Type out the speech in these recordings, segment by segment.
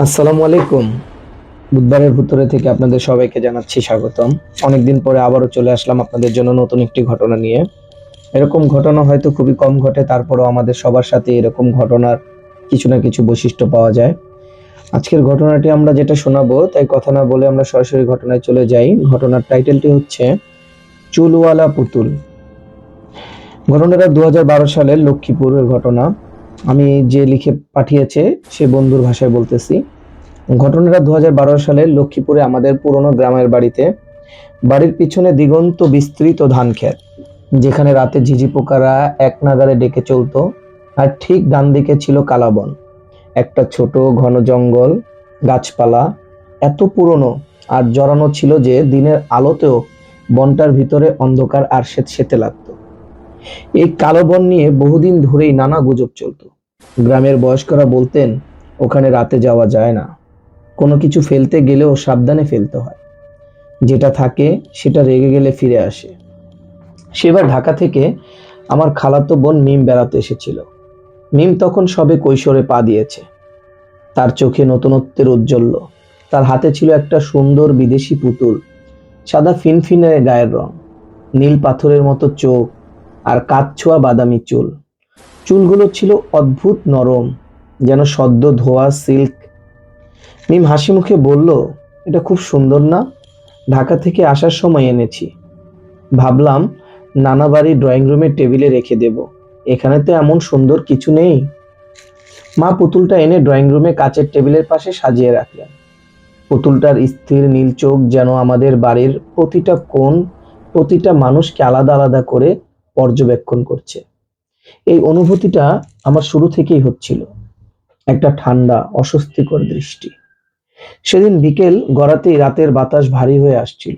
আসসালামু আলাইকুম। বুধবারের ভুতুরে থেকে আপনাদের সবাইকে জানাচ্ছি স্বাগতম। অনেকদিন পরে আবারও চলে আসলাম আপনাদের জন্য নতুন একটি ঘটনা নিয়ে। এরকম ঘটনা হয়তো খুবই কম ঘটে, তারপরেও আমাদের সবার সাথে এরকম ঘটনার কিছু না কিছু বৈশিষ্ট্য পাওয়া যায়। আজকের ঘটনাটি আমরা যেটা শোনাবো, তাই কথা না বলে আমরা সরাসরি ঘটনায় চলে যাই। ঘটনার টাইটেলটি হচ্ছে চুলওয়ালা পুতুল। ঘটনাটা 2012 সালের লক্ষ্মীপুরের ঘটনা। আমি যে লিখে পাঠিয়েছে সে বন্ধুর ভাষায় বলতেছি। ঘটনাটা 2012 সালের লক্ষ্মীপুরে আমাদের পুরনো গ্রামের বাড়িতে। বাড়ির পিছনে দিগন্ত বিস্তৃত ধান ক্ষেত, যেখানে রাতে ঝিঝি পোকারা এক নাগাড়ে ডেকে চলতো। আর ঠিক ডান দিকে ছিল কালাবন, একটা ছোট ঘন জঙ্গল, গাছপালা এত পুরনো আর জড়ানো ছিল যে দিনের আলোতেও বনটার ভিতরে অন্ধকার আর সেতে লাগতো। এই কালো বন নিয়ে বহুদিন ধরেই নানা গুজব চলতো। গ্রামের বয়স্করা বলতেন ওখানে রাতে যাওয়া যায় না, কোনো কিছু ফেলতে গেলেও সাবধানে ফেলতে হয়, যেটা থাকে সেটা রেগে গেলে ফিরে আসে। সেবার ঢাকা থেকে আমার খালাতো বোন মিম বেড়াতে এসেছিল। মিম তখন সবে কৈশোরে পা দিয়েছে। তার চোখে নতুনত্বের ঔজ্জ্বল্য। তার হাতে ছিল একটা সুন্দর বিদেশি পুতুল, সাদা ফিনফিনে গায়ের রং, নীল পাথরের মতো চোখ আর কাঠ ছোঁয়া বাদামি চুল। চুলগুলো ছিল অদ্ভুত নরম, যেন সদ্য ধোয়া সিল্ক। মিম হাসি মুখে বলল, এটা খুব সুন্দর না? ঢাকা থেকে আসার সময় এনেছি। ভাবলাম নানা বাড়ি ড্রয়িং রুমের টেবিলে রেখে দেব, এখানে তো এমন সুন্দর কিছু নেই। মা পুতুলটা এনে ড্রয়িং রুমে কাচের টেবিলের পাশে সাজিয়ে রাখলেন। পুতুলটার স্থির নীল চোখ যেন আমাদের বাড়ির প্রতিটা কোণ, প্রতিটা মানুষকে আলাদা আলাদা করে পর্যবেক্ষণ করছে। এই অনুভূতিটা আমার শুরু থেকেই হচ্ছিল, একটা ঠান্ডা অস্বস্তিকর দৃষ্টি। সেদিন বিকেল গড়াতেই রাতের বাতাস ভারী হয়ে আসছিল।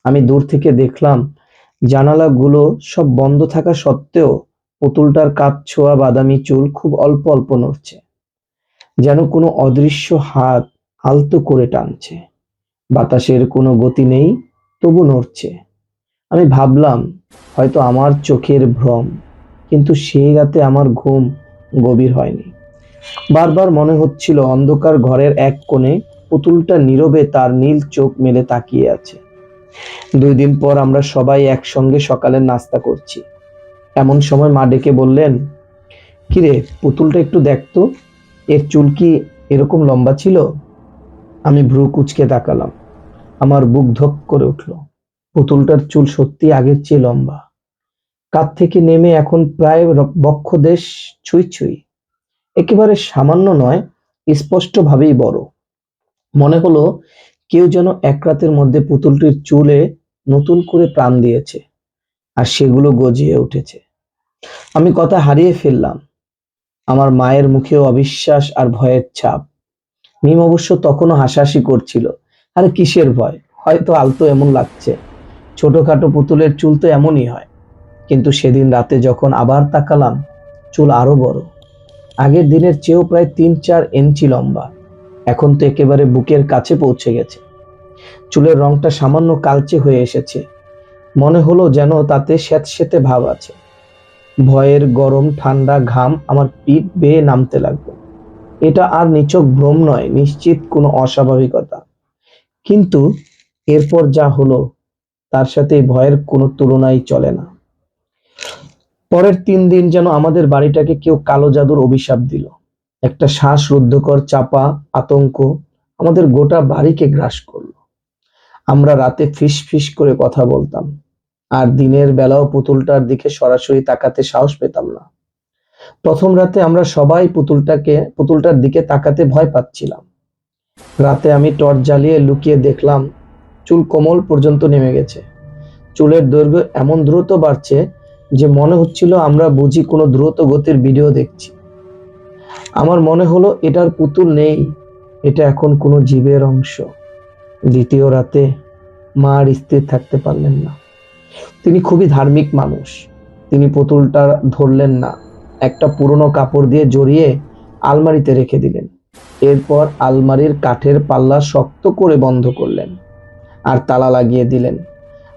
আমি দূর থেকে দেখলাম জানালাগুলো সব বন্ধ থাকা সত্ত্বেও পুতুলটার কাঠ ছোঁয়া বাদামি চুল খুব অল্প অল্প নড়ছে, যেন কোনো অদৃশ্য হাত আলতো করে টানছে। বাতাসের কোনো গতি নেই, তবু নড়ছে। আমি ভাবলাম হয়তো আমার চোখের ভ্রম, কিন্তু সেই রাতে আমার ঘুম গভীর হয়নি। বারবার মনে হচ্ছিল অন্ধকার ঘরের এক কোণে পুতুলটা নীরবে তার নীল চোখ মেলে তাকিয়ে আছে। 2 দিন পর আমরা সবাই একসঙ্গে সকালের নাস্তা করছি। এমন সময় মা ডেকে বললেন, কিরে পুতুলটা একটু দেখতো, এর চুল কি এরকম লম্বা ছিল? আমি ভ্রু কুঁচকে তাকালাম। আমার বুক ধক করে উঠল। পুতুলটার চুল সত্যি আগের চেয়ে লম্বা, কাঁধ থেকে নেমে এখন প্রায় বক্ষদেশ ছুঁই ছুঁই। একেবারে সামান্য নয়, স্পষ্ট ভাবেই বড়। মনে হলো কেউ যেন এক রাতের মধ্যে পুতুলটির চুলে নতুন করে প্রাণ দিয়েছে, আর সেগুলো গজিয়ে উঠেছে। আমি কথা হারিয়ে ফেললাম। আমার মায়ের মুখেও অবিশ্বাস আর ভয়ের ছাপ। মিম অবশ্য তখনও হাসাহাসি করছিল। আরে কিসের ভয়, হয়তো আলতো এমন লাগছে, ছোটখাটো পুতুলের চুল তো এমনই হয়। কিন্তু সেদিন রাতে যখন আবার তাকালাম, চুল আরো বড়, আগের দিনের চেয়েও প্রায় 3-4 ইঞ্চি লম্বা। এখন তো একেবারে বুকের কাছে পৌঁছে গেছে। চুলের রংটা সামান্য কালচে হয়ে এসেছে, মনে হলো যেন তাতে স্যাঁতসেঁতে ভাব আছে। ভয়ের গরম ঠান্ডা ঘাম আমার পিঠ বেয়ে নামতে লাগলো। এটা আর নিছক ভ্রম নয়, নিশ্চিত কোনো অস্বাভাবিকতা। কিন্তু এরপর যা হলো তার সাথে এই ভয়ের কোনো তুলনাই চলে না। পরের 3 দিন যেন আমাদের বাড়িটাকে কেউ কালো জাদুর অভিশাপ দিল। একটা শ্বাসরুদ্ধকর চাপা আতঙ্ক আমাদের গোটা বাড়িকে গ্রাস করলো। আমরা রাতে ফিস ফিস করে কথা বলতাম, আর দিনের বেলাও পুতুলটার দিকে সরাসরি তাকাতে সাহস পেতাম না। প্রথম রাতে আমরা সবাই পুতুলটার দিকে তাকাতে ভয় পাচ্ছিলাম। রাতে আমি টর্চ জ্বালিয়ে লুকিয়ে দেখলাম চুল কোমল পর্যন্ত নেমে গেছে। চুলের দৈর্ঘ্য এমন দ্রুত বাড়ছে যে মনে হচ্ছিল আমরা বুঝি কোনো দ্রুত গতির ভিডিও দেখছি। আমার মনে হলো এটার পুতুল নেই, এটা এখন কোনো জীবের অংশ। দ্বিতীয় রাতে মা আর স্থির থাকতে পারলেন না। তিনি খুবই ধার্মিক মানুষ। তিনি পুতুলটা ধরলেন না, একটা পুরনো কাপড় দিয়ে জড়িয়ে আলমারিতে রেখে দিলেন। এরপর আলমারির কাঠের পাল্লা শক্ত করে বন্ধ করলেন আর তালা লাগিয়ে দিলেন।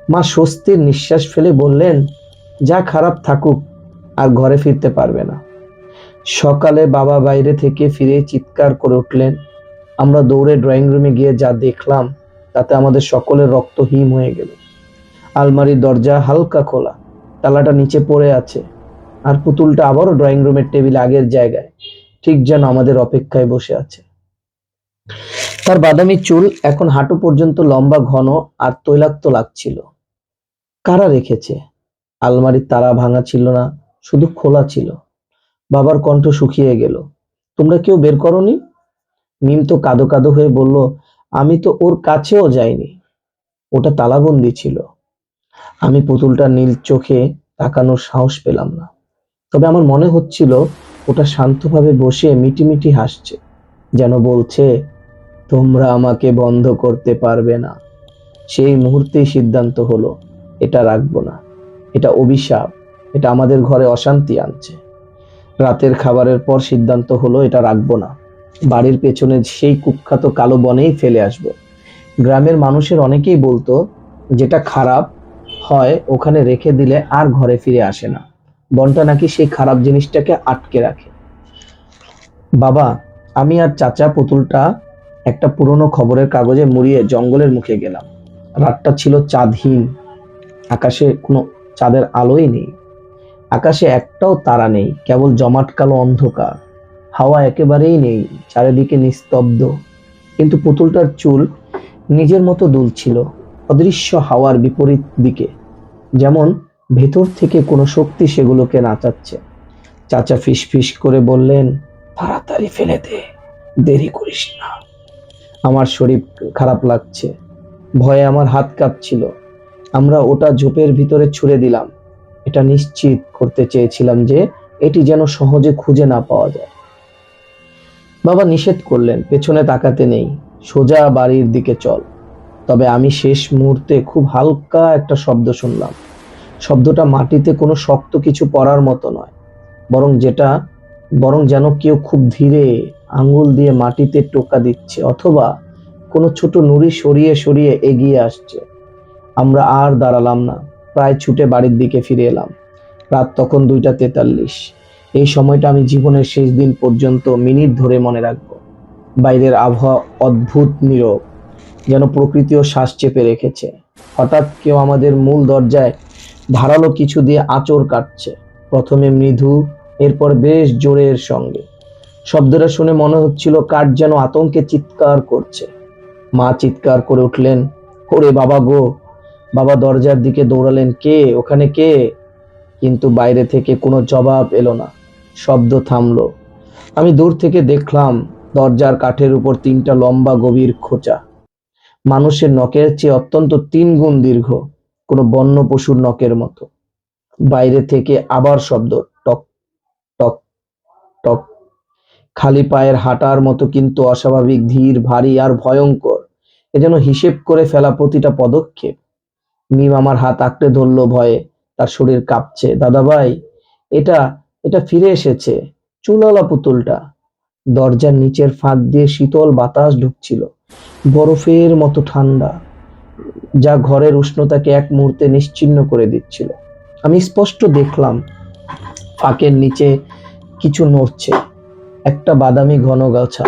মা স্বস্তির নিঃশ্বাস ফেলে বললেন, যা খারাপ থাকুক, আর ঘরে ফিরতে পারবে না। সকালে বাবা বাইরে থেকে ফিরে চিৎকার করে উঠলেন, আমরা দৌড়ে ড্রয়িং রুমে গিয়ে যা দেখলাম তাতে আমাদের সকলের রক্ত হিম হয়ে গেল। আলমারির দরজা হালকা খোলা, তালাটা নিচে পড়ে আছে, আর পুতুলটা আবারও ড্রয়িং রুমের টেবিলে আগের জায়গায়, ঠিক যেন আমাদের অপেক্ষায় বসে আছে। তার বাদামি চুল এখন হাঁটু পর্যন্ত লম্বা, ঘন আর তৈলাক্ত লাগছিল। কারা রেখেছে? আলমারির তালা ভাঙা ছিল না, শুধু খোলা ছিল। বাবার কণ্ঠ শুকিয়ে গেল। তোমরা কেউ বের করনি? মিম তো কাঁদো কাঁদো হয়ে বলল, আমি তো ওর কাছেও যাইনি, ওটা তালাবন্দি ছিল। আমি পুতুলটা নীল চোখে তাকানোর সাহস পেলাম না, তবে আমার মনে হচ্ছিল ওটা শান্তভাবে বসে মিটিমিটি হাসছে, যেন বলছে, তোমরা আমাকে বন্ধ করতে পারবে না। সেই মুহূর্তেই সিদ্ধান্ত হলো, এটা রাখবো না, এটা অভিশাপ, এটা আমাদের ঘরে অশান্তি আনছে। রাতের খাবারের পর সিদ্ধান্ত হলো এটা রাখবো না, বাড়ির পেছনে সেই কুখ্যাত কালো বনেই ফেলে আসবো। গ্রামের মানুষের অনেকেই বলতো, যেটা খারাপ হয় ওখানে রেখে দিলে আর ঘরে ফিরে আসে না। বনটা নাকি সেই খারাপ জিনিসটাকে আটকে রাখে। বাবা, আমি আর চাচা পুতুলটা একটা পুরনো খবরের কাগজে মুড়িয়ে জঙ্গলের মুখে গেলাম। রাতটা ছিল চাঁদহীন, আকাশে কোনো চাঁদের আলোই নেই। আকাশে একটাও তারা নেই, কেবল জমাট কালো অন্ধকার। হাওয়া একেবারেই নেই, চারিদিকে নিস্তব্ধ। কিন্তু পুতুলটার চুল নিজের মতো দুলছিল, অদৃশ্য হাওয়ার বিপরীত দিকে, যেমন ভেতর থেকে কোনো শক্তি সেগুলোকে নাচাচ্ছে। চাচা ফিস ফিস করে বললেন, তাড়াতাড়ি ফেলে দে, দেরি করিস না। আমার শরীর খারাপ লাগছে, ভয়ে আমার হাত কাঁপছিল। আমরা ওটা ঝোপের ভিতরে ছুঁড়ে দিলাম। এটা নিশ্চিত করতে চেয়েছিলাম যে এটি যেন সহজে খুঁজে না পাওয়া যায়। বাবা নিষেধ করলেন, পেছনে তাকাতে নেই, সোজা বাড়ির দিকে চল। তবে আমি শেষ মুহূর্তে খুব হালকা একটা শব্দ শুনলাম। শব্দটা মাটিতে কোনো শক্ত কিছু পড়ার মতো নয়, বরং যেটা বরং যেন কেউ খুব ধীরে আঙ্গুল দিয়ে মাটিতে টোকা দিচ্ছে, অথবা কোনো ছোট নুড়ি সরিয়ে সরিয়ে এগিয়ে আসছে। আমরা আর দাঁড়ালাম না, প্রায় ছুটে বাড়ির দিকে ফিরে এলাম। রাত তখন 2:43। এই সময়টা আমি জীবনের শেষ দিন পর্যন্ত মিনিট ধরে মনে রাখব। বাইরের আবহাওয়া অদ্ভুত নীরব, যেন প্রকৃতিও শ্বাস চেপে রেখেছে। হঠাৎ কেউ আমাদের মূল দরজায় ধারালো কিছু দিয়ে আঁচড় কাটছে, প্রথমে মৃদু, এরপর বেশ জোরের সঙ্গে। শব্দটা শুনে মনে হচ্ছিল কাঠ যেন আতঙ্কে চিৎকার করছে। মা চিৎকার করে উঠলেন, ওরে বাবা গো! বাবা দরজার দিকে দৌড়ালেন, কে ওখানে, কে? কিন্তু বাইরে থেকে কোনো জবাব এলো না, শব্দ থামলো। আমি দূর থেকে দেখলাম দরজার কাঠের উপর 3টা লম্বা গভীর খোঁচা, মানুষের নখের চেয়ে অত্যন্ত 3 গুণ দীর্ঘ, কোনো বন্য পশুর নখের মতো। বাইরে থেকে আবার শব্দ, টক টক টক, খালি পায়ের হাঁটার মতো, কিন্তু অস্বাভাবিক ধীর, ভারী আর ভয়ঙ্কর। এ যেন হিসেব করে ফেলা প্রতিটা পদক্ষেপ। মিম আমার হাত আঁকড়ে ধরলো ভয়ে, তার শরীর কাঁপছে। দাদা ভাই, এটা এটা ফিরে এসেছে, চুলওয়ালা পুতুলটা। দরজার নিচের ফাঁক দিয়ে শীতল বাতাস ঢুকছিল, বরফের মতো ঠান্ডা, যা ঘরের উষ্ণতাকে এক মুহূর্তে নিশ্চিহ্ন করে দিচ্ছিল। আমি স্পষ্ট দেখলাম ফাঁকের নিচে কিছু নড়ছে, একটা বাদামি ঘন গাছা,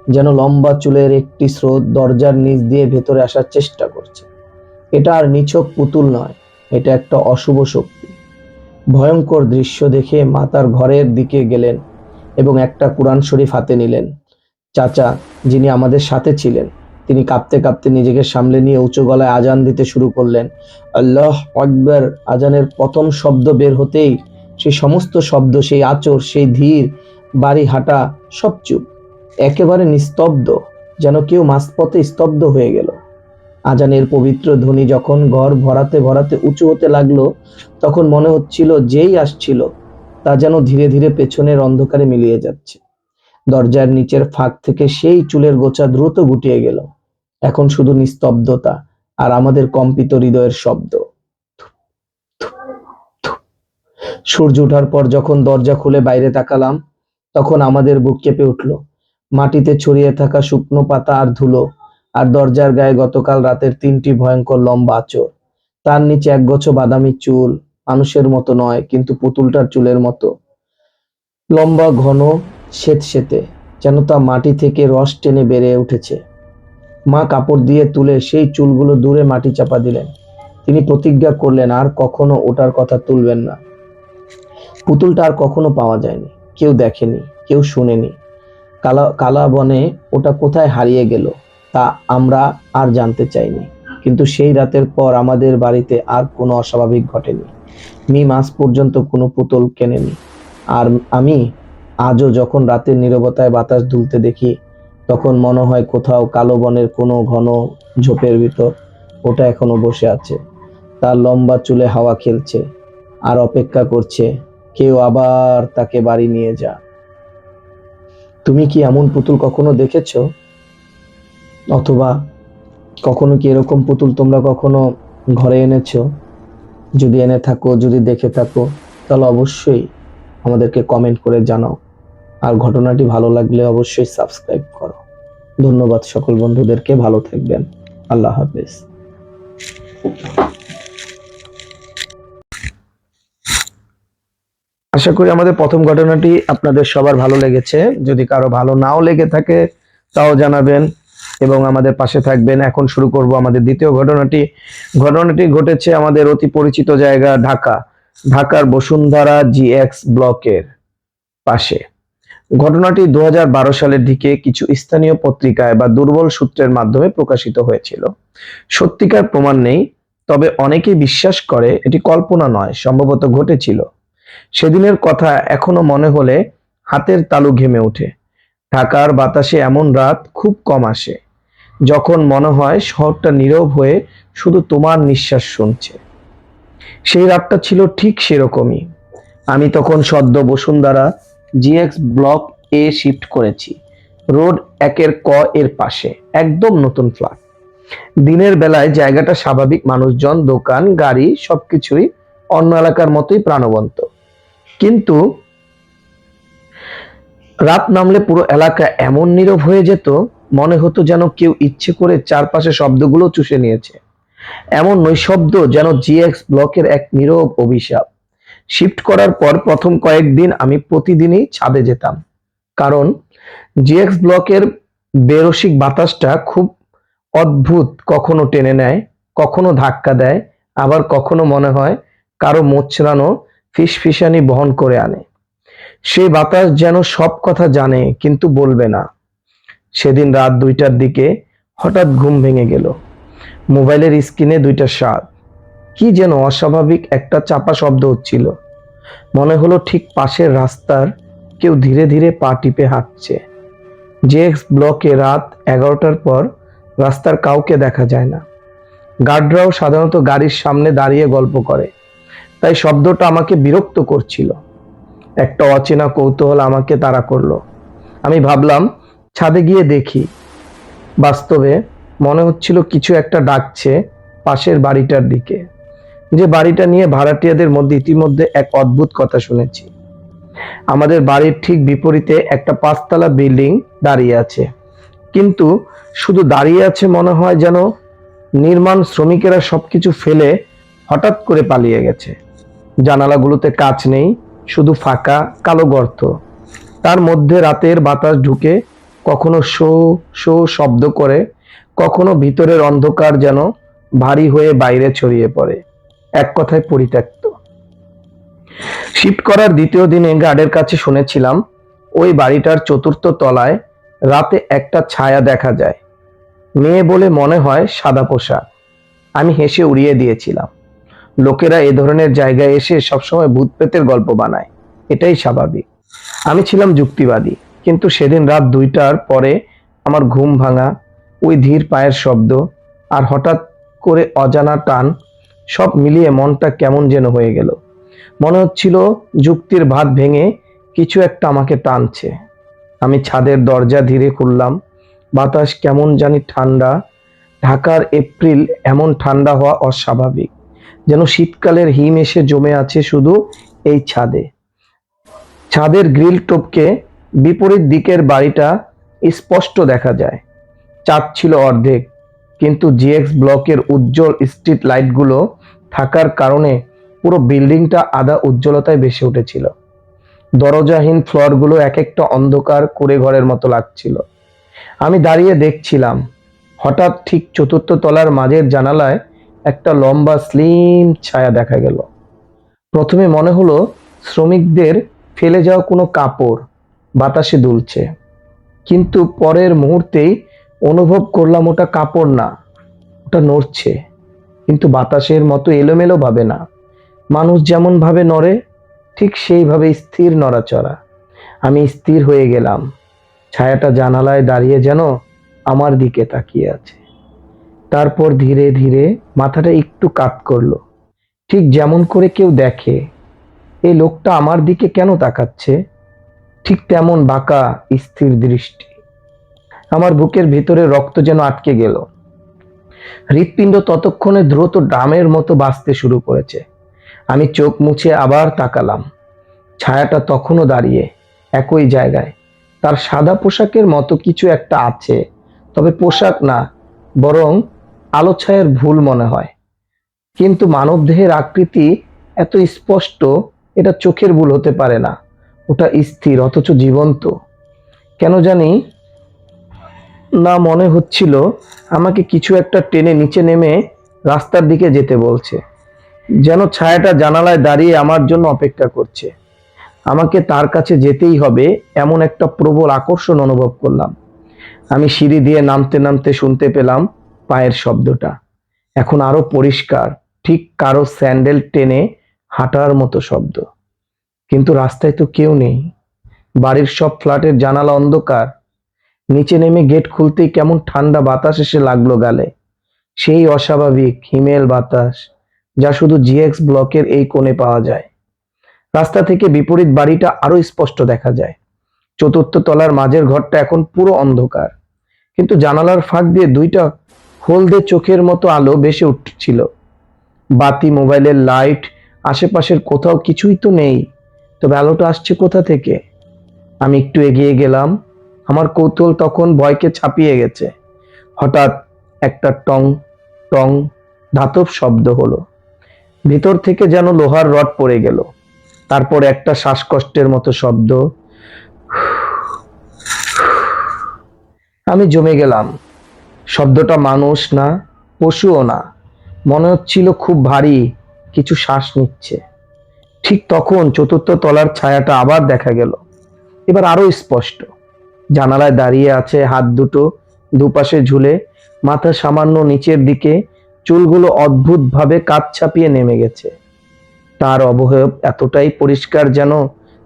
যেন লম্বা চুলের একটি স্রোত দরজার নিচ দিয়ে ভেতরে আসার চেষ্টা করছে। এটা আর নিছক পুতুল নয়, এটা একটা অশুভ শক্তি। ভয়ঙ্কর দৃশ্য দেখে মা তার ঘরের দিকে গেলেন এবং একটা কুরআন শরীফ হাতে নিলেন। চাচা, যিনি আমাদের সাথে ছিলেন, তিনি কাঁপতে কাঁপতে নিজেকে সামলে নিয়ে উঁচু গলায় আজান দিতে শুরু করলেন। আল্লাহ আকবার। আজানের প্রথম শব্দ বের হতেই সেই সমস্ত শব্দ, সেই আঁচড়, সেই ধীর বাড়ি হাঁটা, সব চুপ, একেবারে নিস্তব্ধ, যেন কেউ মাঝপথে স্তব্ধ হয়ে গেল। আজানের পবিত্র ধ্বনি যখন ঘর ভরাতে ভরাতে উঁচু হতে লাগলো, তখন মনে হচ্ছিল যেই আসছিল তা যেন ধীরে ধীরে পেছনের অন্ধকারে মিলিয়ে যাচ্ছে। দরজার নিচের ফাঁক থেকে সেই চুলের গোছা দ্রুত গুটিয়ে গেল। এখন শুধু নিস্তব্ধতা আর আমাদের কম্পিত হৃদয়ের শব্দ। সূর্য ওঠার পর যখন দরজা খুলে বাইরে তাকালাম, তখন আমাদের বুক কেঁপে উঠল। মাটিতে ছড়িয়ে থাকা শুকনো পাতা আর ধুলো, আর দরজার গায়ে গতকাল রাতের 3টি ভয়ঙ্কর লম্বা আঁচড়। তার নিচে একগুচ্ছ বাদামি চুল, মানুষের মতো নয়, কিন্তু পুতুলটার চুলের মতো, লম্বা, ঘন, স্যাঁতসেঁতে, যেন তা মাটি থেকে রস টেনে বেড়ে উঠেছে। মা কাপড় দিয়ে তুলে সেই চুলগুলো দূরে মাটি চাপা দিলেন। তিনি প্রতিজ্ঞা করলেন আর কখনো ওটার কথা তুলবেন না। পুতুলটা আর কখনো পাওয়া যায়নি, কেউ দেখেনি, কেউ শুনেনি। কালা কালা বনে ওটা কোথায় হারিয়ে গেল তা আমরা আর জানতে চাইনি। কিন্তু সেই রাতের পর আমাদের বাড়িতে আর কোনো অস্বাভাবিক ঘটেনি। মিম আজ পর্যন্ত কোনো পুতুল কেনেনি। আর আমি আজও যখন রাতের নীরবতায় বাতাস দুলতে দেখি, তখন মনে হয় কোথাও কালো বনের কোনো ঘন ঝোপের ভিতর ওটা এখনো বসে আছে। তার লম্বা চুলে হাওয়া খেলছে আর অপেক্ষা করছে কেউ আবার তাকে বাড়ি নিয়ে যা। তুমি কি এমন পুতুল কখনো দেখেছো? অথবা কখনো কি এরকম পুতুল তোমরা কখনো ঘরে এনেছো? যদি এনে থাকো, যদি দেখে থাকো, তাহলে অবশ্যই আমাদেরকে কমেন্ট করে জানাও। আর ঘটনাটি ভালো লাগলে অবশ্যই সাবস্ক্রাইব করো। ধন্যবাদ সকল বন্ধুদেরকে, ভালো থাকবেন। আল্লাহ হাফেজ। আশা করি আমাদের প্রথম ঘটনাটি আপনাদের সবার ভালো লেগেছে। যদি কারো ভালো নাও লেগে থাকে তাও জানাবেন এবং আমাদের পাশে থাকবেন। এখন শুরু করব আমাদের দ্বিতীয় ঘটনাটি। ঘটনাটি ঘটেছে আমাদের অতি পরিচিত জায়গা ঢাকা, ঢাকার বসুন্ধরা জিএক্স ব্লকের পাশে। ঘটনাটি 2012 সালের দিকে কিছু স্থানীয় পত্রিকায় বা দুর্বল সূত্রের মাধ্যমে প্রকাশিত হয়েছিল। সত্যিকার প্রমাণ নেই, তবে অনেকেই বিশ্বাস করে এটি কল্পনা নয়, সম্ভবত ঘটেছিল। সেদিনের কথা এখনো মনে হলে হাতের তালু ঘেমে ওঠে। ঢাকার বাতাসে এমন রাত খুব কম আসে, যখন মনে হয় শহরটা নীরব হয়ে শুধু তোমার নিঃশ্বাস শুনছে। সেই রাতটা ছিল ঠিক সেরকমই। আমি তখন সদ্য বসুন্ধরা জিএক্স ব্লক এ শিফট করেছি, রোড 1-এর ক এর পাশে, একদম নতুন ফ্ল্যাট। দিনের বেলায় জায়গাটা স্বাভাবিক, মানুষজন, দোকান, গাড়ি সবকিছুই অন্য এলাকার মতোই প্রাণবন্ত। কিন্তু রাত নামলে পুরো এলাকা এমন নীরব হয়ে যেত, মনে হতো যেন কেউ ইচ্ছে করে চারপাশে শব্দগুলো চুষে নিয়েছে। এমন নৈশব্দ যেন জিএক্স ব্লকের এক নীরব অভিশাপ। শিফট করার পর প্রথম কয়েকদিন আমি প্রতিদিনই ছাদে যেতাম, কারণ জিএক্স ব্লকের বেরসিক বাতাসটা খুব অদ্ভুত, কখনো টেনে নেয়, কখনো ধাক্কা দেয়, আবার কখনো মনে হয় কারো মোচড়ানো ফিসফিসানি বহন করে আনে। সেই বাতাস যেন সব কথা জানে কিন্তু বলবে না। সেদিন রাত 2টার দিকে হঠাৎ ঘুম ভেঙে গেল। মোবাইলের স্ক্রিনে 2টা সাত, কি যেন অস্বাভাবিক একটা চাপা শব্দ হচ্ছিল। মনে হলো ঠিক পাশের রাস্তার কেউ ধীরে ধীরে পা টিপে হাঁটছে। জেএক্স ব্লকে রাত 11টার পর রাস্তার কাউকে দেখা যায় না। গার্ডরাও সাধারণত গাড়ির সামনে দাঁড়িয়ে গল্প করে, তাই শব্দটা আমাকে বিরক্ত করছিল। একটা অচেনা কৌতূহল আমাকে তাড়া করলো। আমি ভাবলাম ছাদে গিয়ে দেখি। বাস্তবে মনে হচ্ছিল কিছু একটা ডাকছে পাশের বাড়িটার দিকে, যে বাড়িটা নিয়ে ভাড়াটিয়াদের মধ্যে ইতিমধ্যে এক অদ্ভুত কথা শুনেছি। আমাদের বাড়ির ঠিক বিপরীতে একটা 5তলা বিল্ডিং দাঁড়িয়ে আছে, কিন্তু শুধু দাঁড়িয়ে আছে মনে হয়, যেন নির্মাণ শ্রমিকেরা সবকিছু ফেলে হঠাৎ করে পালিয়ে গেছে। জানালাগুলোতে কাচ নেই, শুধু ফাঁকা কালো গর্ত। তার মধ্যে রাতের বাতাস ঢুকে কখনো শো শো শব্দ করে, কখনো ভিতরের অন্ধকার যেন ভারী হয়ে বাইরে ছড়িয়ে পড়ে। এক কথায় পরিত্যক্ত। শিফট করার দ্বিতীয় দিনে গার্ডের কাছে শুনেছিলাম ওই বাড়িটার 4র্থ তলায় রাতে একটা ছায়া দেখা যায়। মেয়ে বলে মনে হয়, সাদা পোশাক। আমি হেসে উড়িয়ে দিয়েছিলাম। লোকেরা এ ধরনের জায়গায় এসে সবসময় ভূত প্রেতের গল্প বানায়, এটাই স্বাভাবিক। আমি ছিলাম যুক্তিবাদী, কিন্তু সেদিন রাত 2টার পরে আমার ঘুম ভাঙা, ওই ধীর পায়ের শব্দ আর হঠাৎ করে অজানা টান, সব মিলিয়ে মনটা কেমন যেন হয়ে গেল। মনে হচ্ছিল যুক্তির ভাত ভেঙে কিছু একটা আমাকে টানছে। আমি ছাদের দরজা ধীরে খুললাম। বাতাস কেমন জানি ঠান্ডা। ঢাকার এপ্রিল এমন ঠান্ডা হওয়া অস্বাভাবিক, যেন শীতকালের হিম এসে জমে আছে শুধু এই ছাদে। ছাদের গ্রিল টপকে বিপরীত দিকের বাড়িটা স্পষ্ট দেখা যায়। চাঁদ ছিল অর্ধেক, কিন্তু জিএক্স ব্লকের উজ্জ্বল স্ট্রিট লাইটগুলো থাকার কারণে পুরো বিল্ডিংটা আধা উজ্জ্বলতায় ভেসে উঠেছিল। দরজাহীন ফ্লোরগুলো এক একটা অন্ধকার কুঁড়ে ঘরের মতো লাগছিল। আমি দাঁড়িয়ে দেখছিলাম। হঠাৎ ঠিক চতুর্থ তলার মাঝের জানালায় একটা লম্বা স্লিম ছায়া দেখা গেল। প্রথমে মনে হলো শ্রমিকদের ফেলে যাওয়া কোনো কাপড় বাতাসে দুলছে, কিন্তু পরের মুহূর্তেই অনুভব করলাম ওটা কাপড় না, ওটা নড়ছে, কিন্তু বাতাসের মতো এলোমেলো ভাবে না। মানুষ যেমন ভাবে নড়ে, ঠিক সেইভাবে স্থির নড়াচড়া। আমি স্থির হয়ে গেলাম। ছায়াটা জানালায় দাঁড়িয়ে যেন আমার দিকে তাকিয়ে আছে। তারপর ধীরে ধীরে মাথাটা একটু কাত করলো, ঠিক যেমন করে কেউ দেখে এই লোকটা আমার দিকে কেন তাকাচ্ছে। ঠিক তেমন বাঁকা স্থির দৃষ্টি। আমার বুকের ভিতরে রক্ত যেন আটকে গেল। হৃৎপিণ্ড ততক্ষণে দ্রুত ড্রামের মতো বাজতে শুরু করেছে। আমি চোখ মুছে আবার তাকালাম। ছায়াটা তখনও দাঁড়িয়ে একই জায়গায়। তার সাদা পোশাকের মতো কিছু একটা আছে, তবে পোশাক না, বরং আলো ছায়ার ভুল মনে হয়। কিন্তু মানবদেহের আকৃতি এত স্পষ্ট, এটা চোখের ভুল হতে পারে না। ওটা স্থির অথচ জীবন্ত। কেন জানি না মনে হচ্ছিল আমাকে কিছু একটা টেনে নিচে নেমে রাস্তার দিকে যেতে বলছে, যেন ছায়াটা জানালায় দাঁড়িয়ে আমার জন্য অপেক্ষা করছে। আমাকে তার কাছে যেতেই হবে, এমন একটা প্রবল আকর্ষণ অনুভব করলাম। আমি সিঁড়ি দিয়ে নামতে নামতে শুনতে পেলাম পায়ের শব্দটা, এখন আরো পরিষ্কার, ঠিক কারো স্যান্ডেল টেনে হাঁটার মতো শব্দ। কিন্তু রাস্তায় তো কেউ নেই। বাড়ির সব ফ্ল্যাটের জানালা অন্ধকার। নিচে নেমে গেট খুলতেই কেমন ঠান্ডা বাতাস এসে লাগলো গালে। সেই অস্বাভাবিক হিমেল বাতাস, যা শুধু জিএক্স ব্লকের এই কোণে পাওয়া যায়। রাস্তা থেকে বিপরীত বাড়িটা আরো স্পষ্ট দেখা যায়। চতুর্থ তলার মাঝের ঘরটা এখন পুরো অন্ধকার, কিন্তু জানালার ফাঁক দিয়ে দুইটা হলদে চোখের মতো আলো ভেসে উঠছিল। বাতি, মোবাইলের লাইট, আশেপাশের কোথাও কিছুই তো নেই, তবে আলোটা আসছে কোথা থেকে? আমি একটু এগিয়ে গেলাম। আমার কৌতূহল তখন ভয়কে ছাপিয়ে গেছে। হঠাৎ একটা টং টং ধাতব শব্দ হলো। ভিতর থেকে যেন লোহার রড পড়ে গেল। তারপর একটা শ্বাসকষ্টের মতো শব্দ। আমি জমে গেলাম। শব্দটা মানুষ না, পশুও না, মনে হচ্ছিল খুব ভারী কিছু শ্বাস নিচ্ছে। ঠিক তখন চতুর্থ তলার ছায়াটা আবার দেখা গেল, এবার আরো স্পষ্ট। জানালায় দাঁড়িয়ে আছে, হাত দুটো দুপাশে ঝুলে, মাথা সামান্য নিচের দিকে, চুলগুলো অদ্ভুত ভাবে কাঁধ ছাপিয়ে নেমে গেছে। তার অবয়ব এতটাই পরিষ্কার যেন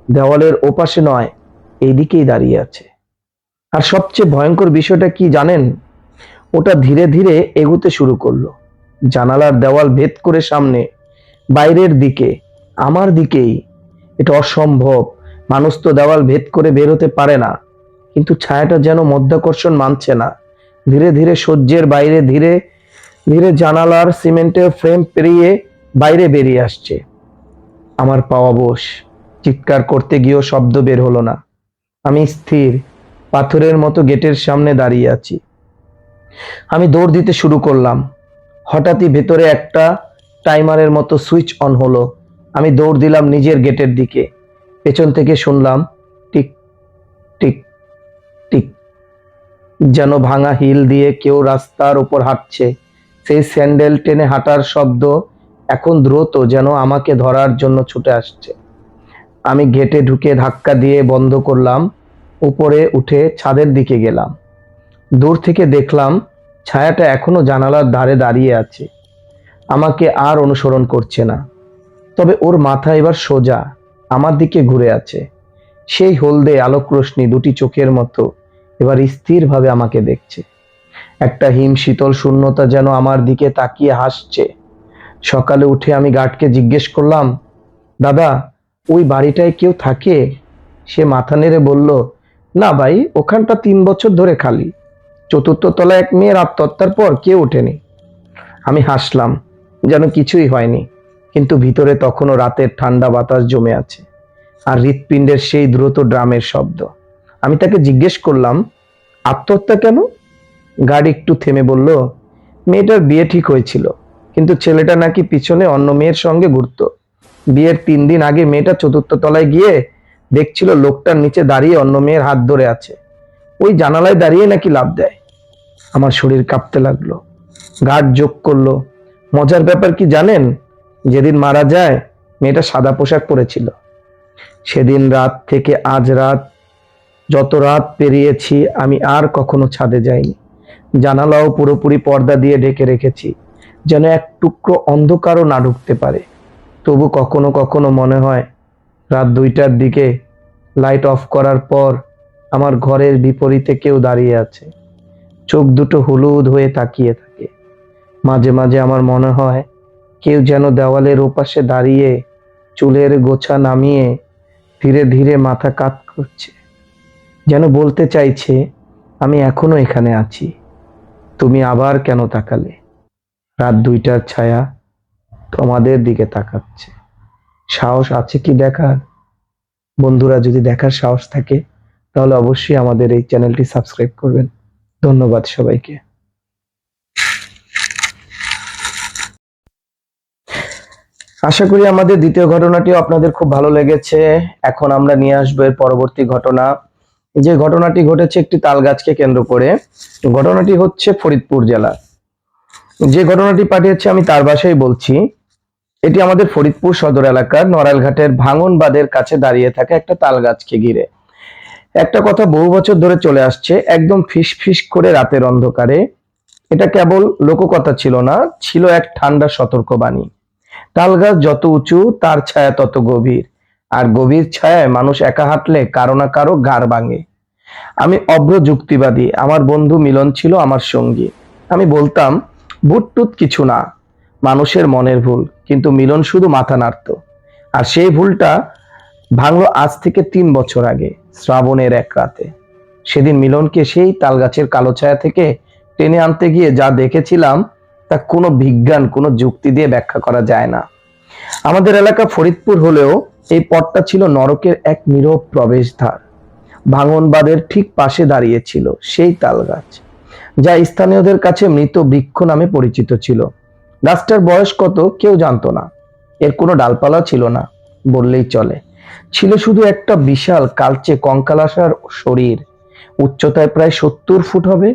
দেওয়ালের ওপাশে নয়, এইদিকেই দাঁড়িয়ে আছে। আর সবচেয়ে ভয়ঙ্কর বিষয়টা কি জানেন? ওটা ধীরে ধীরে এগুতে শুরু করলো, জানালার দেওয়াল ভেদ করে সামনে, বাইরের দিকে, আমার দিকেই। এটা অসম্ভব, মানুষ তো দেওয়াল ভেদ করে বের হতে পারে না। কিন্তু ছায়াটা যেন মধ্যাকর্ষণ মানছে না। ধীরে ধীরে সহ্যের বাইরে, ধীরে ধীরে জানালার সিমেন্টের ফ্রেম পেরিয়ে বাইরে বেরিয়ে আসছে। আমার পাওয়া বশ, চিৎকার করতে গিয়েও শব্দ বের হলো না। আমি স্থির পাথরের মতো গেটের সামনে দাঁড়িয়ে আছি। আমি দৌড় দিতে শুরু করলাম। হঠাৎই ভেতরে একটা টাইমারের মতো সুইচ অন হলো। আমি দৌড় দিলাম নিজের গেটের দিকে। পেছন থেকে শুনলাম টিক টিক টিক, যেন ভাঙা হিল দিয়ে কেউ রাস্তার উপর হাঁটছে। সেই স্যান্ডেল টেনে হাঁটার শব্দ এখন দ্রুত, যেন আমাকে ধরার জন্য ছুটে আসছে। আমি গেটে ঢুকে ধাক্কা দিয়ে বন্ধ করলাম। উপরে উঠে ছাদের দিকে গেলাম। দূর থেকে দেখলাম ছায়াটা এখনো জানালার ধারে দাঁড়িয়ে আছে, আমাকে আর অনুসরণ করছে না। তবে ওর মাথা এবার সোজা, আমার দিকে ঘুরে আছে। সেই হলদে আলোক রশ্মি দুটি চোখের মতো এবার স্থিরভাবে আমাকে দেখছে। একটা হিম শীতল শূন্যতা যেন আমার দিকে তাকিয়ে হাসছে। সকালে উঠে আমি গার্ডকে জিজ্ঞেস করলাম, দাদা, ওই বাড়িটায় কেউ থাকে? সে মাথা নেড়ে বলল, না ভাই, ওখানটা 3 বছর ধরে খালি। চতুর্থ তলায় এক মেয়ের আত্মহত্যার পর কেউ ওঠেনি। আমি হাসলাম, যেন কিছুই হয়নি, কিন্তু ভিতরে তখনও রাতের ঠান্ডা বাতাস জমে আছে, আর হৃৎপিণ্ডের সেই দ্রুত ড্রামের শব্দ। আমি তাকে জিজ্ঞেস করলাম, আত্মহত্যা কেন? গার্ড একটু থেমে বলল, মেয়েটার বিয়ে ঠিক হয়েছিল, কিন্তু ছেলেটা নাকি পিছনে অন্য মেয়ের সঙ্গে ঘুরতো। বিয়ের 3 দিন আগে মেয়েটা চতুর্থ তলায় গিয়ে দেখছিল লোকটার নিচে দাঁড়িয়ে অন্য মেয়ের হাত ধরে আছে। ওই জানালায় দাঁড়িয়ে নাকি লাফ দেয়। আমার শরীর কাঁপতে লাগলো। গার্ড যোগ করলো, মজার ব্যাপার কি জানেন, যেদিন মারা যায় মেয়েটা সাদা পোশাক পরেছিল। সেদিন রাত থেকে আজ রাত, যত রাত পেরিয়েছি আমি আর কখনো ছাদে যাইনি। জানালাও পুরোপুরি পর্দা দিয়ে ঢেকে রেখেছি, যেন এক টুকরো অন্ধকারও না ঢুকতে পারে। তবু কখনো কখনো মনে হয় রাত 2টার দিকে লাইট অফ করার পর আমার ঘরের বিপরীতে কেউ দাঁড়িয়ে আছে, চোখ দুটো হলুদ হয়ে তাকিয়ে থাকে। মাঝে মাঝে আমার মনে হয় কেউ যেন দেওয়ালের ওপাশে দাঁড়িয়ে চুলের গোছা নামিয়ে ধীরে ধীরে মাথা কাত করছে, যেন বলতে চাইছে আমি এখনো এখানে আছি, তুমি আবার কেন তাকালে। রাত 2টার ছায়া তোমাদের দিকে তাকাচ্ছে। সাহস আছে কি দেখার? বন্ধুরা, যদি দেখার সাহস থাকে তাহলে অবশ্যই আমাদের এই চ্যানেলটি সাবস্ক্রাইব করবেন। ধন্যবাদ সবাইকে। আশা করি আমাদের দ্বিতীয় ঘটনাটিও আপনাদের খুব ভালো লেগেছে। এখন আমরা নিয়ে আসবো এর পরবর্তী ঘটনা। যে ঘটনাটি ঘটেছে একটি তাল গাছকে কেন্দ্র করে। ঘটনাটি হচ্ছে ফরিদপুর জেলা। যে ঘটনাটি পাঠিয়েছে আমি তার ভাষায় বলছি। এটি আমাদের ফরিদপুর সদর এলাকার নড়াইলঘাটের ভাঙনবাদের কাছে দাঁড়িয়ে থাকা একটা তাল গাছকে ঘিরে। একটা কথা বহু বছর ধরে চলে আসছে, একদম ফিস ফিস করে রাতের অন্ধকারে। এটা কেবল লোককথা ছিল না, ছিল এক ঠান্ডা সতর্কবাণী। তাল গাছ যত উঁচু তার ছায়া তত গভীর, আর গভীর ছায়ায় মানুষ একা হাঁটলে কারো না কারো ঘাড় ভাঙে। আমি অভ্র যুক্তিবাদী, আমার বন্ধু মিলন ছিল আমার সঙ্গী। আমি বলতাম ভূত টুত কিছু না, মানুষের মনের ভুল। কিন্তু মিলন শুধু মাথা নাড়তো। আর সেই ভুলটা ভাঙলো আজ থেকে 3 বছর আগে, শ্রাবণের এক রাতে। সেদিন মিলনকে সেই তাল গাছের কালো ছায়া থেকে টেনে আনতে গিয়ে যা দেখেছিলাম তা কোনো বিজ্ঞান, কোনো যুক্তি দিয়ে ব্যাখ্যা করা যায় না। আমাদের এলাকা ফরিদপুর হলেও এই পথটা ছিল নরকের এক নীরব প্রবেশদ্বার। ভাঙনবাদের ঠিক পাশে দাঁড়িয়েছিল সেই তাল গাছ, যা স্থানীয়দের কাছে মৃত বৃক্ষ নামে পরিচিত ছিল। গাছটার বয়স কত কেউ জানতো না, এর কোনো ডালপালা ছিল না বললেই চলে। ছিল শুধু একটা বিশাল কালচে কঙ্কালাসার শরীর, উচ্চতায় প্রায় 70 ফুট হবে।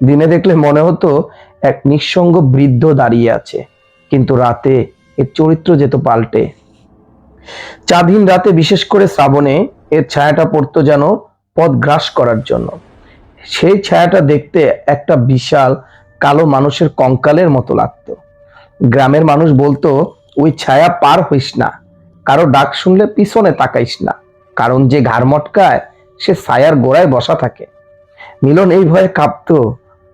দিনে দেখলে মনে হতো এক নিঃসঙ্গ বৃদ্ধ দাঁড়িয়ে আছে, কিন্তু রাতে এর চরিত্র যেত পাল্টে। চাঁদহীন রাতে, বিশেষ করে শ্রাবণে, এর ছায়াটা পড়তো যেন পথ গ্রাস করার জন্য। সেই ছায়াটা দেখতে একটা বিশাল কালো মানুষের কঙ্কালের মতো লাগতো। গ্রামের মানুষ বলতো ওই ছায়া পার হইস না, কারো ডাক শুনলে পিছনে তাকাইস না, কারণ যে ঘাড় মটকায় সে ছায়ার গোড়ায় বসা থাকে। মিলন এই ভয়ে কাঁপতো,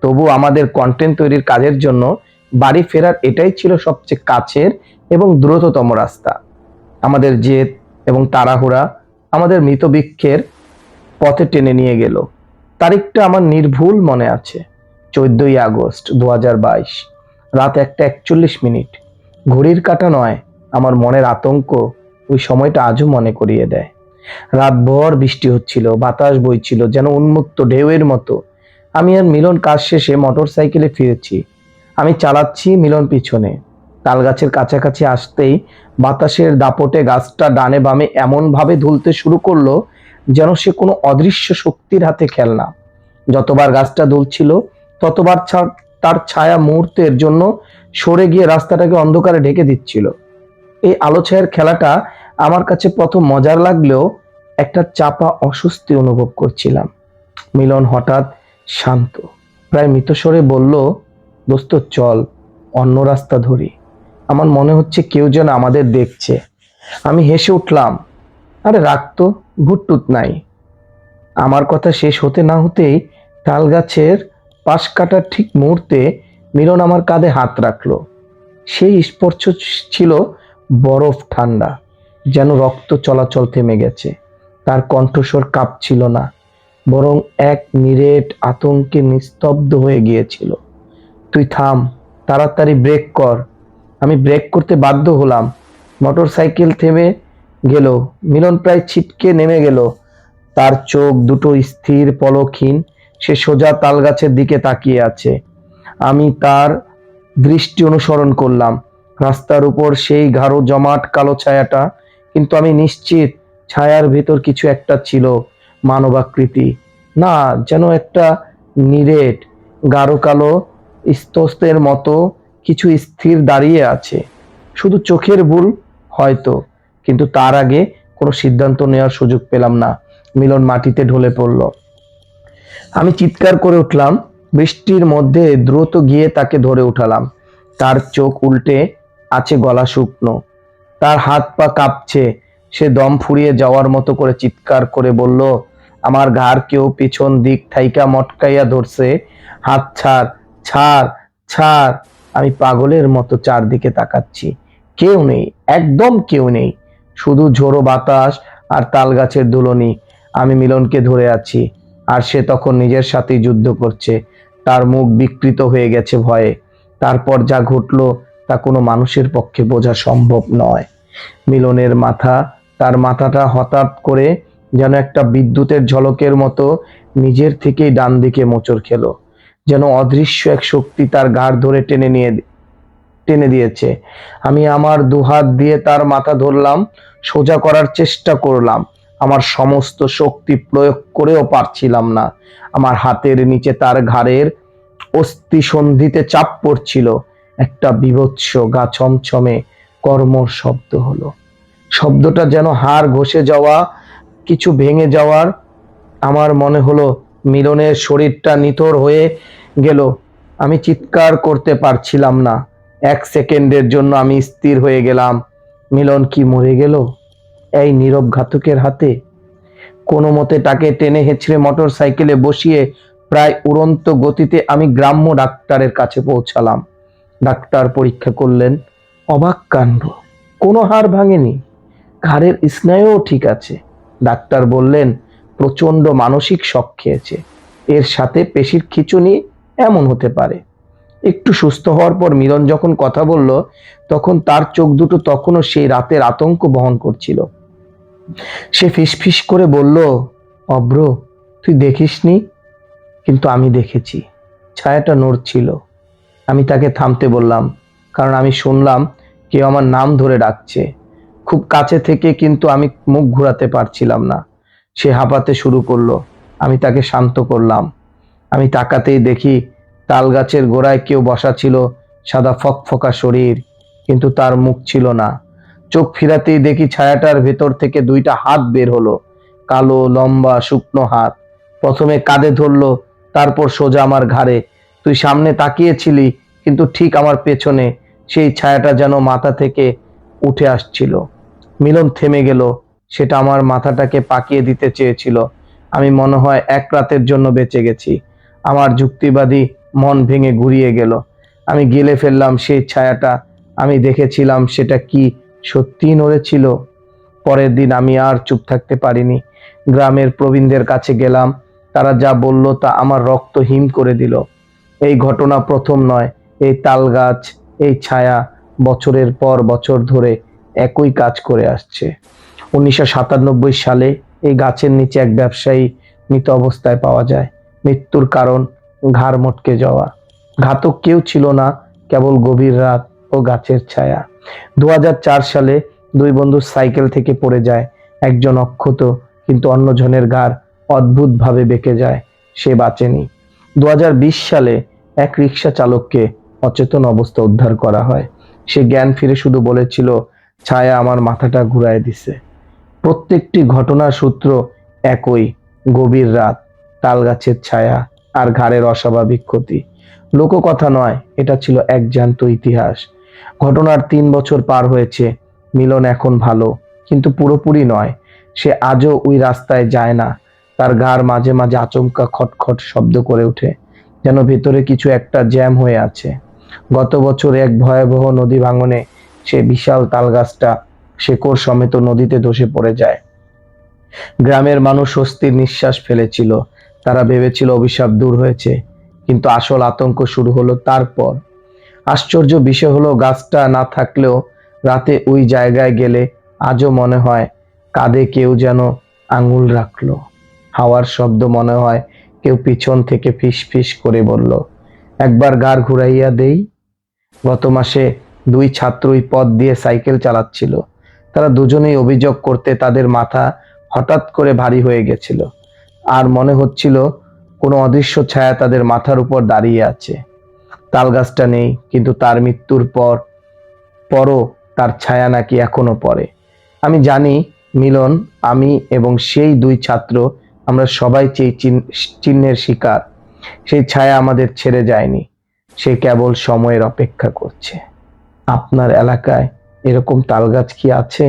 তবু আমাদের কন্টেন্ট তৈরির কাজের জন্য বাড়ি ফেরার এটাই ছিল সবচেয়ে কাছের এবং দ্রুততম রাস্তা। আমাদের জেদ এবং তাড়াহুড়া আমাদের মৃতবৃক্ষের পথে টেনে নিয়ে গেল। তারিখটা আমার নির্ভুল মনে আছে, 14ই আগস্ট 2022, রাত 1টা 41 মিনিট। ঘড়ির কাঁটা নয়, আমার মনের আতঙ্ক ওই সময়টা আজও মনে করিয়ে দেয়। রাতভর বৃষ্টি হচ্ছিল, বাতাস বইছিল যেন উন্মুক্ত ঢেউয়ের মতো। আমি আর মিলন কাজ শেষে মোটর সাইকেলে ফিরেছি। আমি চালাচ্ছি, মিলন পিছনে। তাল গাছের কাছাকাছি আসতেই বাতাসের দাপটে গাছটা ডানে বামে এমন ভাবে দুলতে শুরু করলো যেন সে কোনো অদৃশ্য শক্তির হাতে খেলনা। যতবার গাছটা দুলছিল ততবার তার ছায়া মুহূর্তের জন্য সরে গিয়ে রাস্তাটাকে অন্ধকারে ঢেকে দিচ্ছিল। এই আলো ছায়ার খেলাটা আমার কাছে প্রথম মজার লাগলেও একটা চাপা অস্বস্তি অনুভব করছিলাম। মিলন হঠাৎ শান্ত, প্রায় মৃতস্বরে বলল, দোস্ত চল, অন্য রাস্তা ধরি। আমার মনে হচ্ছে কেউ যেন আমাদের দেখছে। আমি হেসে উঠলাম, আরে রাখতো, ভুটটুত নাই। আমার কথা শেষ হতে না হতেই তাল গাছের পাশ কাটার ঠিক মুহূর্তে মিলন আমার কাঁধে হাত রাখলো। সেই স্পর্শ ছিল বরফ ঠান্ডা, যেন রক্ত চলাচল থেমে গেছে। তার কণ্ঠস্বর কাঁপছিল না, বরং এক নিরেট আতঙ্কে নিস্তব্ধ হয়ে গিয়েছিল। তুই থাম, তাড়াতাড়ি ব্রেক কর। আমি ব্রেক করতে বাধ্য হলাম। মোটর সাইকেল থেমে গেল। মিলন প্রায় ছিটকে নেমে গেল। তার চোখ দুটো স্থির, পলকহীন। সে সোজা তাল গাছের দিকে তাকিয়ে আছে। আমি তার দৃষ্টি অনুসরণ করলাম। রাস্তার উপর সেই গাঢ় জমাট কালো ছায়াটা, কিন্তু আমি নিশ্চিত ছায়ার ভেতর কিছু একটা ছিল, মানবাকৃতি না, যেন একটা নিরেট গাঢ় কালো স্তম্ভের মতো কিছু স্থির দাঁড়িয়ে আছে। শুধু চোখের ভুল হয়তো, কিন্তু তার আগে কোনো সিদ্ধান্ত নেওয়ার সুযোগ পেলাম না। মিলন মাটিতে ঢলে পড়ল। আমি চিৎকার করে উঠলাম। বৃষ্টির মধ্যে দ্রুত গিয়ে তাকে ধরে উঠালাম। তার চোখ উল্টে আছে, গলা শুকনো, তার হাত পা কাঁপছে। সে দম ফুরিয়ে যাওয়ার মতো করে চিৎকার করে বলল, আমার ঘাড় কেউ পিছন দিক থাইকা মটকাইয়া ধরছে। হাত ছাড়, ছাড়, ছাড়। আমি পাগলের মতো চারদিকে তাকাচ্ছি। কেউ নেই, একদম কেউ নেই, শুধু ঝোড়ো বাতাস আর তাল গাছের দুলনি। আমি মিলনকে ধরে আছি, আর সে তখন নিজের সাথেই যুদ্ধ করছে। তার মুখ বিকৃত হয়ে গেছে ভয়ে। তারপর যা ঘটলো তা কোনো মানুষের পক্ষে বোঝা সম্ভব নয়। মিলনের মাথা, তার মাথাটা হঠাৎ করে যেন একটা বিদ্যুতের ঝলকের মতো নিজের থেকেই ডান দিকে মোচড় খেলো। যেন অদৃশ্য এক শক্তি তার ঘাড় ধরে টেনে দিয়েছে। আমি আমার দুহাত দিয়ে তার মাথা ধরলাম, সোজা করার চেষ্টা করলাম। আমার সমস্ত শক্তি প্রয়োগ করেও পারছিলাম না। আমার হাতের নিচে তার ঘাড়ের অস্থি সন্ধিতে চাপ পড়ছিল। একটা বীভৎস গা ছমছমে কর্মর শব্দ হলো। শব্দটা যেন হাড় ঘষে যাওয়া, কিছু ভেঙে যাওয়ার। আমার মনে হলো মিলনের শরীরটা নিথর হয়ে গেল। আমি চিৎকার করতে পারছিলাম না। এক সেকেন্ডের জন্য আমি স্থির হয়ে গেলাম। মিলন কি মরে গেল এই নীরব ঘাতকের হাতে? কোনো মতে তাকে টেনে হেঁচড়ে মোটর সাইকেলে বসিয়ে প্রায় উড়ন্ত গতিতে আমি গ্রাম্য ডাক্তারের কাছে পৌঁছালাম। ডাক্তার পরীক্ষা করলেন। অবাক কাণ্ড, কোনো হাড় ভাঙেনি, ঘাড়ের স্নায়ুও ঠিক আছে। ডাক্তার বললেন প্রচন্ড মানসিক শক খেয়েছে, এর সাথে পেশির খিঁচুনি, এমন হতে পারে। একটু সুস্থ হওয়ার পর মিলন যখন কথা বলল, তখন তার চোখ দুটো তখনও সেই রাতের আতঙ্ক বহন করছিল। সে ফিসফিস করে বলল, অব্র, তুই দেখিসনি, কিন্তু আমি দেখেছি। ছায়াটা নড়ছিল। আমি তাকে থামতে বললাম, কারণ আমি শুনলাম কেউ আমার নাম ধরে ডাকছে, খুব কাছে থেকে, কিন্তু আমি মুখ ঘুরাতে পারছিলাম না। সে হাঁপাতে শুরু করলো। আমি তাকে শান্ত করলাম। আমি তাকাতেই দেখি তাল গাছের গোড়ায় কেউ বসা ছিল, সাদা ফকফকা শরীর, কিন্তু তার মুখ ছিল না। চোখ ফিরাতেই দেখি ছায়াটার ভেতর থেকে দুইটা হাত বের হলো, কালো লম্বা শুকনো হাত। প্রথমে কাঁধে ধরলো, তারপর সোজা আমার ঘাড়ে। তুই সামনে তাকিয়েছিলি, কিন্তু ঠিক আমার পেছনে সেই ছায়াটা যেন মাথা থেকে উঠে আসছিল। মিলন থেমে গেল। সেটা আমার মাথাটাকে পাকিয়ে দিতে চেয়েছিল। আমি মনে হয় এক রাতের জন্য বেঁচে গেছি। আমার যুক্তিবাদী মন ভেঙে ঘুরিয়ে গেল। আমি গিলে ফেললাম সেই ছায়াটা। আমি দেখেছিলাম সেটা কি সত্যিই নড়েছিল। পরের দিন আমি আর চুপ থাকতে পারিনি। গ্রামের প্রবীণদের কাছে গেলাম। তারা যা বলল তা আমার রক্ত হিম করে দিল। এই ঘটনা প্রথম নয়। এই তাল গাছ, এই ছায়া বছরের পর বছর ধরে একই কাজ করে আসছে। 1997 সালে এই গাছের নিচে এক ব্যবসায়ী মৃত অবস্থায় পাওয়া যায়। মৃত্যুর কারণ ঘাড় মটকে যাওয়া। ঘাতক কেউ ছিল না, কেবল গভীর রাত ও গাছের ছায়া। 2004 সালে দুই বন্ধু সাইকেল থেকে পড়ে যায়। একজন অক্ষত, কিন্তু অন্যজনের ঘাড় অদ্ভুতভাবে বেঁকে যায়। সে বাঁচেনি। 2020 সালে এক রিক্সা চালককে অচেতন অবস্থা উদ্ধার করা হয়। সে জ্ঞান ফিরে শুধু বলেছিল, ছায়া আমার মাথাটা ঘুরায় দিছে। প্রত্যেকটি ঘটনার সূত্র একই, গভীর রাত, তাল গাছের ছায়া আর ঘাড়ের অস্বাভাবিক ক্ষতি। লোককথা নয়, এটা ছিল এক জ্যান্ত ইতিহাস। ঘটনার 3 বছর পার হয়েছে। মিলন এখন ভালো, কিন্তু পুরোপুরি নয়। সে আজও ওই রাস্তায় যায় না। তার ঘাড় মাঝে মাঝে আচমকা খটখট শব্দ করে ওঠে, যেন ভেতরে কিছু একটা জ্যাম হয়ে আছে। গত বছর এক ভয়াবহ নদী ভাঙনে সে বিশাল তাল গাছটা শেকড় সমেত নদীতে ধসে পড়ে যায়। গ্রামের মানুষ স্বস্তির নিঃশ্বাস ফেলেছিল। তারা ভেবেছিল অভিশাপ দূর হয়েছে, কিন্তু আসল আতঙ্ক শুরু হলো তারপর। আশ্চর্য বিষয় হলো, গাছটা না থাকলেও রাতে ওই জায়গায় গেলে আজও মনে হয় কাঁধে কেউ যেন আঙুল রাখলো। হাওয়ার শব্দ মনে হয় কেউ পিছন থেকে ফিস ফিস করে বলল, একবার ঘাড় ঘুরাইয়া দেই। গত মাসে দুই ছাত্র ওই পথ দিয়ে সাইকেল চালাচ্ছিল। তারা দুজনেই অভিযোগ করতে তাদের মাথা হঠাৎ করে ভারী হয়ে গেছিল, আর মনে হচ্ছিল কোনো অদৃশ্য ছায়া তাদের মাথার উপর দাঁড়িয়ে আছে। তাল গাছটা নেই, কিন্তু তার মৃত্যুর পরও তার ছায়া নাকি এখনো পড়ে। আমি জানি মিলন, আমি এবং সেই দুই ছাত্র, আমরা সবাই সেই চিহ্নের শিকার। সেই ছায়া আমাদের ছেড়ে যায়নি, সে কেবল সময়ের অপেক্ষা করছে। আপনার এলাকায় এরকম তাল গাছ কি আছে?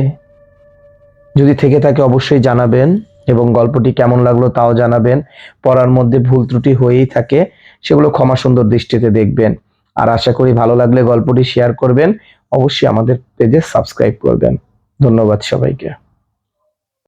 যদি থেকে থাকে অবশ্যই জানাবেন, এবং গল্পটি কেমন লাগলো তাও জানাবেন। পড়ার মধ্যে ভুল ত্রুটি হয়েই থাকে, সেগুলো ক্ষমা সুন্দর দৃষ্টিতে দেখবেন। আর আশা করি ভালো লাগলে গল্পটি শেয়ার করবেন, অবশ্যই আমাদের পেজে সাবস্ক্রাইব করবেন। ধন্যবাদ সবাইকে।